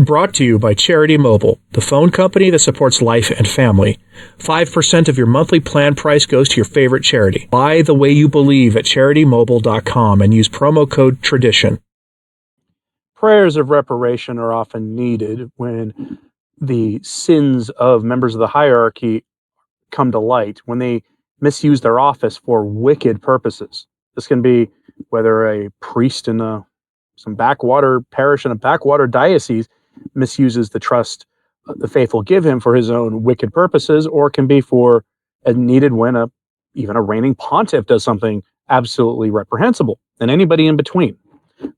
brought to you by Charity Mobile, the phone company that supports life and family. 5% of your monthly plan price goes to your favorite charity. Buy the way you believe at CharityMobile.com and use promo code TRADITION. Prayers of reparation are often needed when the sins of members of the hierarchy come to light, when they misuse their office for wicked purposes. This can be whether a priest in some backwater parish in a backwater diocese misuses the trust the faithful give him for his own wicked purposes, or it can be for needed when even a reigning pontiff does something absolutely reprehensible, and anybody in between.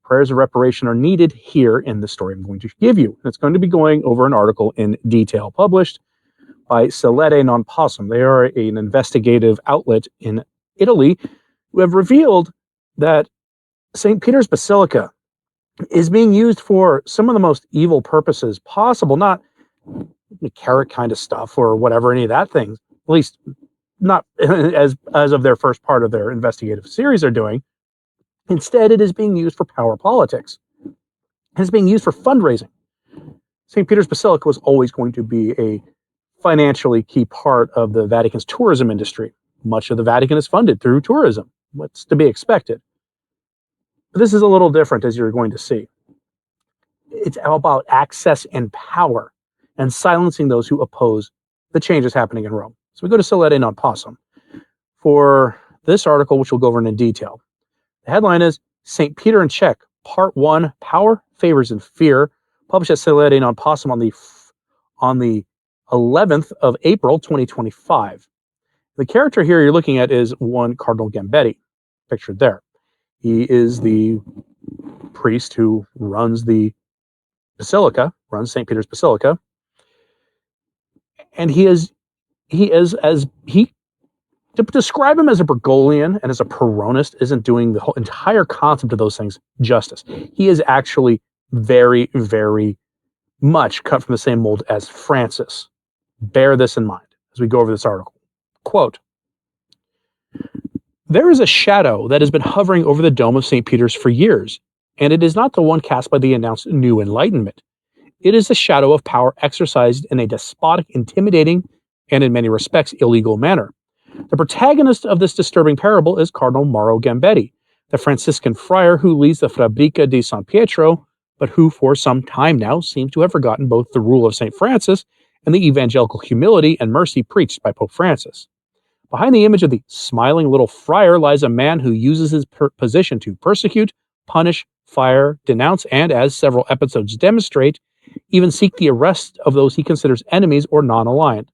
Prayers of reparation are needed here in the story I'm going to give you. It's going to be going over an article in detail published by Celere Non Possum. They are an investigative outlet in Italy who have revealed that St. Peter's Basilica is being used for some of the most evil purposes possible, not carrot kind of stuff or whatever, any of that thing, at least not as of their first part of their investigative series they're doing. Instead, it is being used for power politics. It's being used for fundraising. St. Peter's Basilica was always going to be a financially key part of the Vatican's tourism industry. Much of the Vatican is funded through tourism. What's to be expected? But this is a little different, as you're going to see. It's all about access and power and silencing those who oppose the changes happening in Rome. So we go to Celere Non Possum for this article, which we'll go over in detail. The headline is St. Peter in Check, Part 1, Power, Favors, and Fear, published at Celere Non Possum on the 11th of April, 2025. The character here you're looking at is one Cardinal Gambetti, pictured there. He is the priest who runs the Basilica, runs St. Peter's Basilica. And to describe him as a Bergoglian and as a Peronist isn't doing the whole entire concept of those things justice. He is actually very, very much cut from the same mold as Francis. Bear this in mind as we go over this article. Quote, "There is a shadow that has been hovering over the dome of St. Peter's for years, and it is not the one cast by the announced New Enlightenment. It is the shadow of power exercised in a despotic, intimidating, and in many respects illegal manner. The protagonist of this disturbing parable is Cardinal Mauro Gambetti, the Franciscan friar who leads the Basilica di San Pietro, but who for some time now seems to have forgotten both the rule of St. Francis and the evangelical humility and mercy preached by Pope Francis. Behind the image of the smiling little friar lies a man who uses his position to persecute, punish, fire, denounce, and, as several episodes demonstrate, even seek the arrest of those he considers enemies or non-aligned.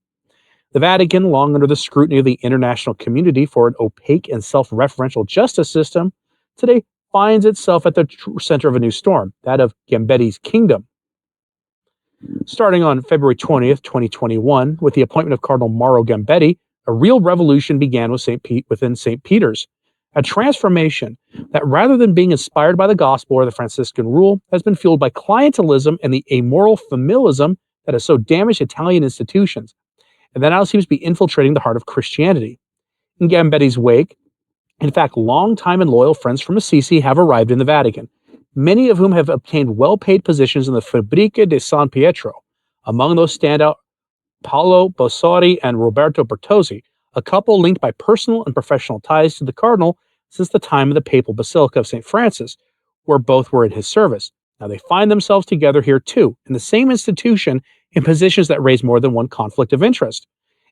The Vatican, long under the scrutiny of the international community for an opaque and self-referential justice system, today finds itself at the center of a new storm, that of Gambetti's kingdom. Starting on February 20th, 2021, with the appointment of Cardinal Mauro Gambetti, a real revolution began within St. Peter's, a transformation that, rather than being inspired by the gospel or the Franciscan rule, has been fueled by clientelism and the amoral familism that has so damaged Italian institutions, and that now seems to be infiltrating the heart of Christianity. In Gambetti's wake, in fact, long-time and loyal friends from Assisi have arrived in the Vatican, many of whom have obtained well-paid positions in the Basilica di San Pietro. Among those stand out Paolo Bossari and Roberto Bertozzi, a couple linked by personal and professional ties to the cardinal since the time of the papal Basilica of St. Francis, where both were in his service. Now they find themselves together here too, in the same institution, in positions that raise more than one conflict of interest.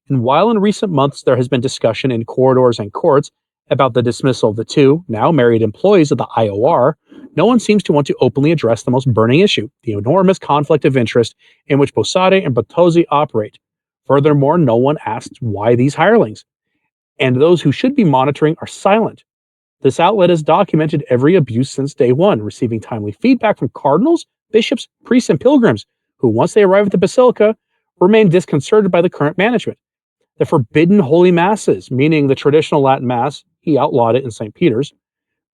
And while in recent months there has been discussion in corridors and courts about the dismissal of the two, now married employees of the IOR, no one seems to want to openly address the most burning issue, the enormous conflict of interest in which Bossari and Bertozzi operate. Furthermore, no one asks why these hirelings, and those who should be monitoring are silent. This outlet has documented every abuse since day one, receiving timely feedback from cardinals, bishops, priests, and pilgrims, who, once they arrive at the Basilica, remain disconcerted by the current management. The forbidden holy masses, meaning the traditional Latin Mass, he outlawed it in St. Peter's,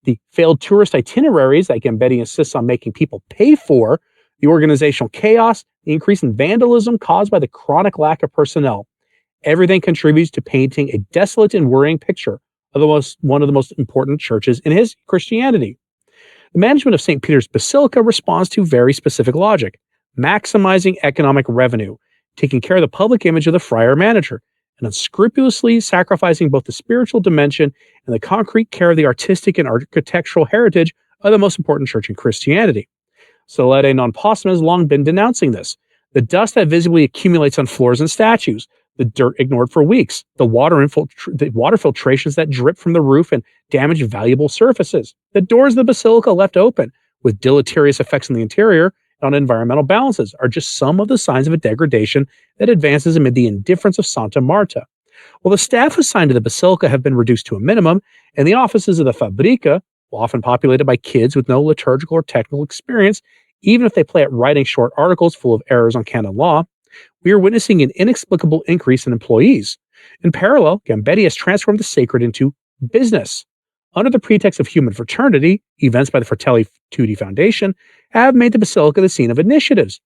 the failed tourist itineraries that Gambetti insists on making people pay for, the organizational chaos, the increase in vandalism caused by the chronic lack of personnel. Everything contributes to painting a desolate and worrying picture of one of the most important churches in his Christianity. The management of St. Peter's Basilica responds to very specific logic. maximizing economic revenue, taking care of the public image of the friar manager, and unscrupulously sacrificing both the spiritual dimension and the concrete care of the artistic and architectural heritage of the most important church in Christianity. Solere non possum has long been denouncing this. The dust that visibly accumulates on floors and statues, the dirt ignored for weeks, the water filtrations that drip from the roof and damage valuable surfaces, the doors of the basilica left open, with deleterious effects on the interior and on environmental balances, are just some of the signs of a degradation that advances amid the indifference of Santa Marta. While the staff assigned to the basilica have been reduced to a minimum, and the offices of the Fabrica, often populated by kids with no liturgical or technical experience, even if they play at writing short articles full of errors on canon law, we are witnessing an inexplicable increase in employees. In parallel, Gambetti has transformed the sacred into business. Under the pretext of human fraternity, events by the Fratelli Tutti Foundation have made the basilica the scene of initiatives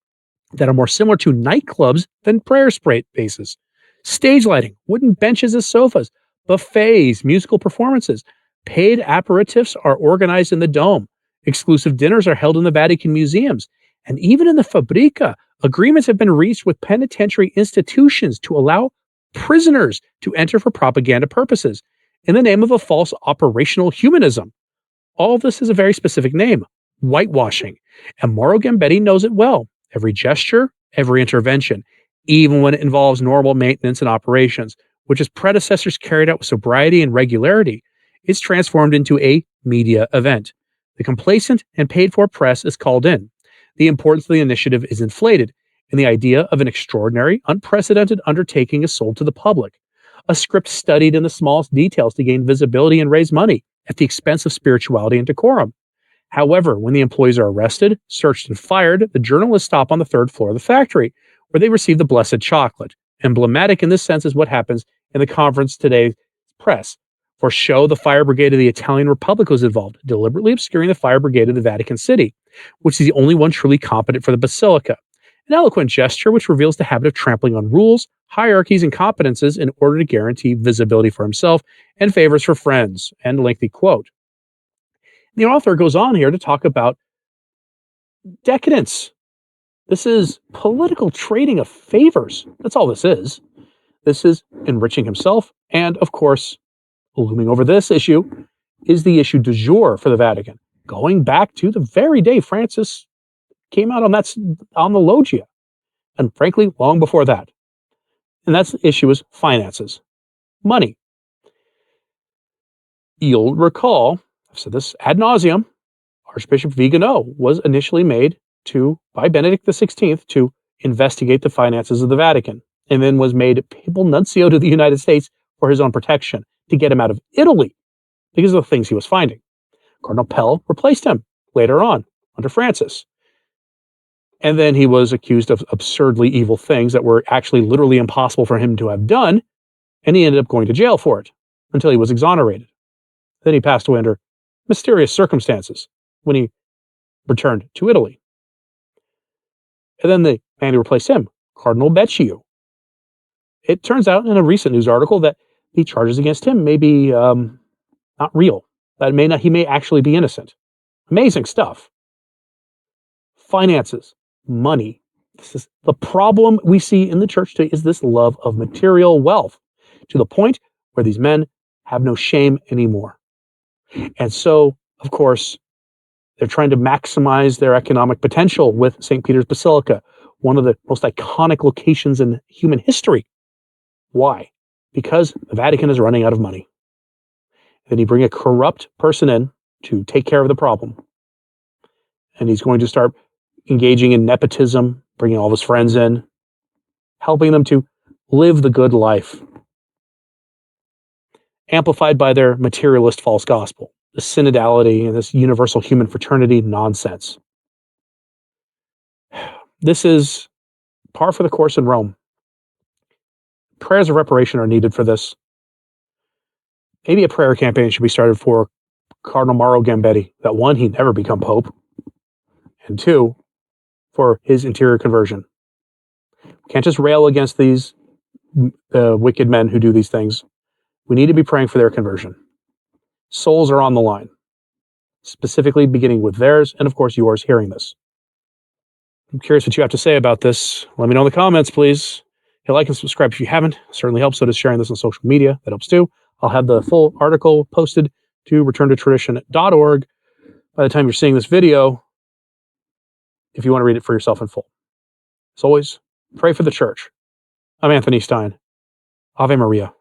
that are more similar to nightclubs than prayer spaces. Stage lighting, wooden benches as sofas, buffets, musical performances. Paid aperitifs are organized in the dome. Exclusive dinners are held in the Vatican museums. And even in the Fabrica, agreements have been reached with penitentiary institutions to allow prisoners to enter for propaganda purposes in the name of a false operational humanism. All of this is a very specific name, whitewashing. And Mauro Gambetti knows it well. Every gesture, every intervention, even when it involves normal maintenance and operations, which his predecessors carried out with sobriety and regularity, is transformed into a media event. The complacent and paid-for press is called in. The importance of the initiative is inflated, and the idea of an extraordinary, unprecedented undertaking is sold to the public. A script studied in the smallest details to gain visibility and raise money at the expense of spirituality and decorum. However, when the employees are arrested, searched, and fired, the journalists stop on the third floor of the factory, where they receive the blessed chocolate. Emblematic in this sense is what happens in the conference today's press. For show, the fire brigade of the Italian Republic was involved, deliberately obscuring the fire brigade of the Vatican City, which is the only one truly competent for the Basilica. An eloquent gesture which reveals the habit of trampling on rules, hierarchies, and competences in order to guarantee visibility for himself and favors for friends. End lengthy quote. The author goes on here to talk about decadence. This is political trading of favors. That's all this is. This is enriching himself. And of course, looming over this issue is the issue du jour for the Vatican, going back to the very day Francis came out on the loggia. And frankly, long before that. And that's the issue is finances, money. You'll recall, I've said this ad nauseum, Archbishop Vigano was initially made by Benedict XVI to investigate the finances of the Vatican, and then was made papal nuncio to the United States for his own protection, to get him out of Italy because of the things he was finding. Cardinal Pell replaced him later on under Francis. And then he was accused of absurdly evil things that were actually literally impossible for him to have done, and he ended up going to jail for it until he was exonerated. Then he passed away under mysterious circumstances when he returned to Italy. And then the man who replaced him, Cardinal Becciu. It turns out in a recent news article that the charges against him may be not real. That he may actually be innocent. Amazing stuff. Finances, money. This is the problem we see in the church today, is this love of material wealth, to the point where these men have no shame anymore. And so, of course, they're trying to maximize their economic potential with St. Peter's Basilica, one of the most iconic locations in human history. Why? Because the Vatican is running out of money. Then you bring a corrupt person in to take care of the problem. And he's going to start engaging in nepotism, bringing all of his friends in, helping them to live the good life, amplified by their materialist false gospel, the synodality and this universal human fraternity nonsense. This is par for the course in Rome. Prayers of reparation are needed for this. Maybe a prayer campaign should be started for Cardinal Mauro Gambetti, that one, he'd never become Pope, and two, for his interior conversion. We can't just rail against these wicked men who do these things. We need to be praying for their conversion. Souls are on the line, specifically beginning with theirs and, of course, yours hearing this. I'm curious what you have to say about this. Let me know in the comments, please. Hit like and subscribe if you haven't. It certainly helps. So does sharing this on social media. That helps too. I'll have the full article posted to returntotradition.org by the time you're seeing this video, if you want to read it for yourself in full. As always, pray for the church. I'm Anthony Stine. Ave Maria.